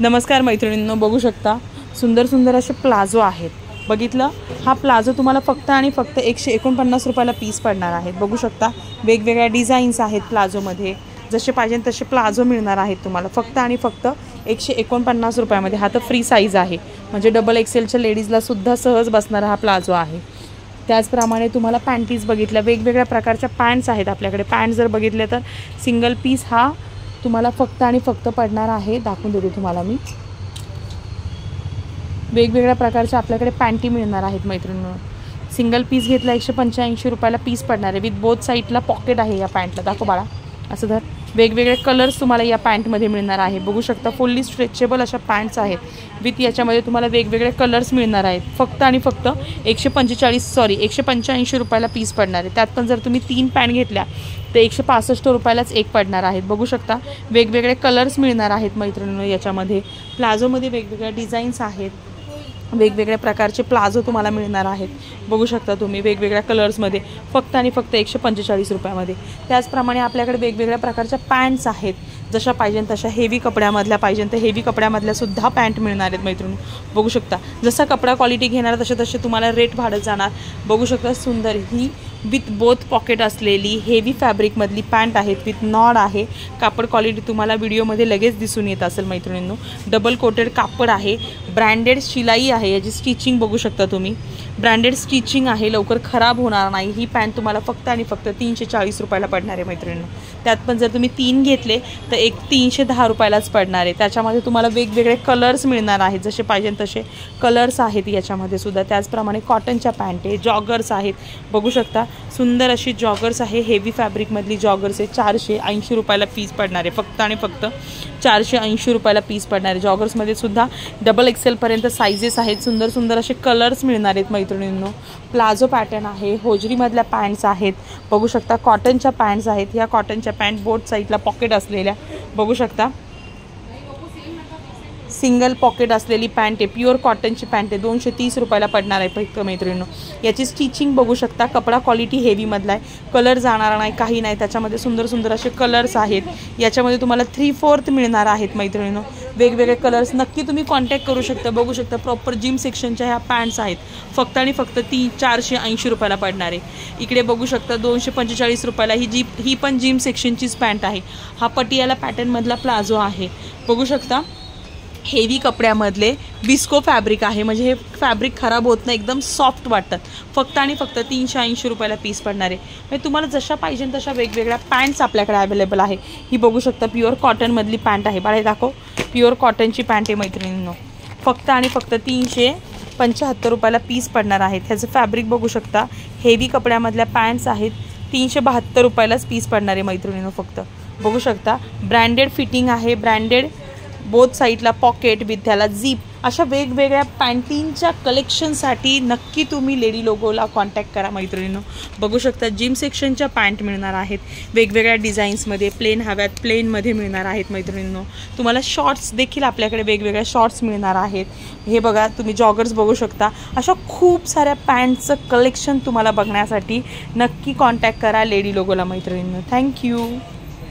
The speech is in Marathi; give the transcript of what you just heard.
नमस्कार मैत्रिणींनो, बघू शकता सुंदर सुंदर असे प्लाझो आहेत। बघितलं, हा प्लाझो तुम्हाला फक्त आणि फक्त 149 रुपयाला पीस पडणार आहेत। बघू शकता वेगवेगळ्या डिझाईन्स आहेत प्लाझोमध्ये, जसे पाहिजे तसे प्लाझो मिळणार आहेत तुम्हाला फक्त आणि फक्त 149 रुपयामध्ये। हा तर फ्री साईज आहे, म्हणजे डबल एक्सेलच्या लेडीजला सुद्धा सहज बसणारा हा प्लाझो आहे। त्याचप्रमाणे तुम्हाला पॅन्टीज बघितल्या, वेगवेगळ्या प्रकारच्या पॅन्ट्स आहेत आपल्याकडे। पॅन्ट जर बघितले तर सिंगल पीस हा तुम्हाला फक्त आणि फक्त पडणार आहे, दाखवून देतो तुम्हाला मी। वेगवेगळ्या प्रकारच्या आपल्याकडे पॅन्टी मिळणार आहेत मैत्रिणींनो। सिंगल पीस घेतला 185 रुपयाला पीस पडणार आहे, विथ बोथ साईडला पॉकेट आहे या पॅन्टला। दाखव बाळा, असं तर वेगवेगळे कलर्स तुम्हाला या पॅन्टमध्ये मिळणार आहे। बघू शकता फुल्ली स्ट्रेचेबल अशा पॅन्ट्स आहेत, विथ याच्यामध्ये तुम्हाला वेगवेगळे कलर्स मिळणार आहेत। फक्त आणि फक्त 185 रुपयाला पीस पडणार आहे। त्यात पण जर तुम्ही 3 पॅन्ट घेतल्या तर 165 रुपयालाच एक पडणार आहेत। बघू शकता वेगवेगळे कलर्स मिळणार आहेत मैत्रिणींनो याच्यामध्ये। प्लाझोमध्ये वेगवेगळ्या डिझाईन्स आहेत, वेगवेगळ्या प्रकारचे प्लाझो तुम्हाला मिळणार आहेत। बघू शकता तुम्ही वेगवेगळ्या कलर्समध्ये फक्त आणि फक्त 145 रुपयामध्ये। त्याचप्रमाणे आपल्याकडे वेगवेगळ्या प्रकारच्या पॅन्ट्स आहेत, जशा पाहिजे तशा। हेवी कपड्यामधल्या पाहिजे तर हेवी कपड्यामधल्या सुद्धा पॅन्ट मिळणार आहेत मैत्रिणी। बघू शकता जसा कपडा क्वालिटी घेणार तसे तुम्हाला रेट वाढत जाणार। बघू शकता सुंदर ही विथ बोथ पॉकेट असलेली हेवी फॅब्रिकमधली पॅन्ट आहेत, विथ नॉड आहे। कापड क्वालिटी तुम्हाला व्हिडिओमध्ये लगेच दिसून येत असेल मैत्रिणींनो। डबल कोटेड कापड आहे, ब्रँडेड शिलाई आहे, याची स्टिचिंग बघू शकता तुम्ही, ब्रँडेड स्टिचिंग आहे, लवकर खराब होणार नाही। ही पॅन्ट तुम्हाला फक्त आणि फक्त 340 रुपयाला पडणार आहे मैत्रिणींनो। त्यात पण जर तुम्ही 3 घेतले तर 310 रुपयालाच पडणार आहे। त्याच्यामध्ये तुम्हाला वेगवेगळे कलर्स मिळणार आहेत, जसे पाहिजे तसे कलर्स आहेत याच्यामध्ये सुद्धा। त्याचप्रमाणे कॉटनच्या पॅन्ट आहे, जॉगर्स आहेत। बघू शकता सुंदर अशी जॉगर्स आहे, हेवी फॅब्रिकमधली जॉगर्स आहे। 480 रुपयाला पीस पडणार आहे, फक्त आणि फक्त 480 रुपयाला पीस पडणार आहे। जॉगर्समध्ये सुद्धा डबल एक्सेलपर्यंत साईजेस आहेत, सुंदर सुंदर असे कलर्स मिळणार आहेत मैत्रिणींनो। प्लाझो पॅटर्न आहे, होजरीमधल्या पॅन्ट्स आहेत। बघू शकता कॉटनच्या पॅन्ट्स आहेत, ह्या कॉटनच्या पॅन्ट बोथ साईडला पॉकेट असलेल्या। बघू शकता सिंगल पॉकेट असलेली पॅन्ट आहे, प्युअर कॉटनची पॅन्ट आहे, 230 रुपयाला पडणार आहे फक्त मैत्रिणींनो। याची स्टिचिंग बघू शकता, कपडा क्वालिटी हेवीमधला आहे, कलर जाणार नाही काही नाही। त्याच्यामध्ये सुंदर सुंदर असे कलर्स आहेत, याच्यामध्ये तुम्हाला 3/4 मिळणार आहेत मैत्रिणींनो। वेगवेगळे कलर्स नक्की तुम्ही कॉन्टॅक्ट करू शकता। बघू शकता प्रॉपर जिम सेक्शनच्या ह्या पॅन्ट्स आहेत, फक्त आणि फक्त 480 रुपयाला पडणार आहे। इकडे बघू शकता 245 रुपयाला ही पण जिम सेक्शनचीच पॅन्ट आहे। हा पटियाला पॅटर्नमधला प्लाझो आहे। बघू शकता हेवी कपड्यामधले विस्को फॅब्रिक आहे, म्हणजे हे फॅब्रिक खराब होत नाही, एकदम सॉफ्ट वाटतात। फक्त आणि फक्त 380 रुपयाला पीस पडणार आहे। म्हणजे तुम्हाला जशा पाहिजे तशा वेगवेगळ्या पॅन्ट्स आपल्याकडे अवेलेबल आहे। ही बघू शकता प्युअर कॉटनमधली पॅन्ट आहे, बाळे दाखव, प्युअर कॉटनची पॅन्ट आहे मैत्रिणींनो। फक्त आणि फक्त 375 रुपयाला पीस पडणार आहेत। ह्याचं फॅब्रिक बघू शकता, हेवी कपड्यामधल्या पॅन्ट्स आहेत, 372 रुपयालाच पीस पडणार आहे मैत्रिणींनो फक्त। बघू शकता ब्रँडेड फिटिंग आहे, ब्रँडेड बोथ साईडला पॉकेट विथ त्याला झीप। अशा वेगवेगळ्या पॅन्टींच्या कलेक्शनसाठी नक्की तुम्ही लेडी लोगोला कॉन्टॅक्ट करा मैत्रिणींनो। बघू शकता जिम सेक्शनच्या पॅन्ट मिळणार आहेत, वेगवेगळ्या डिझाईन्समध्ये, प्लेन हव्यात प्लेनमध्ये मिळणार आहेत मैत्रिणींनो। तुम्हाला शॉर्ट्स देखील आपल्याकडे वेगवेगळ्या शॉर्ट्स मिळणार आहेत। हे बघा तुम्ही जॉगर्स बघू शकता। अशा खूप साऱ्या पॅन्टचं कलेक्शन तुम्हाला बघण्यासाठी नक्की कॉन्टॅक्ट करा लेडी लोगोला मैत्रिणींनो। थँक्यू।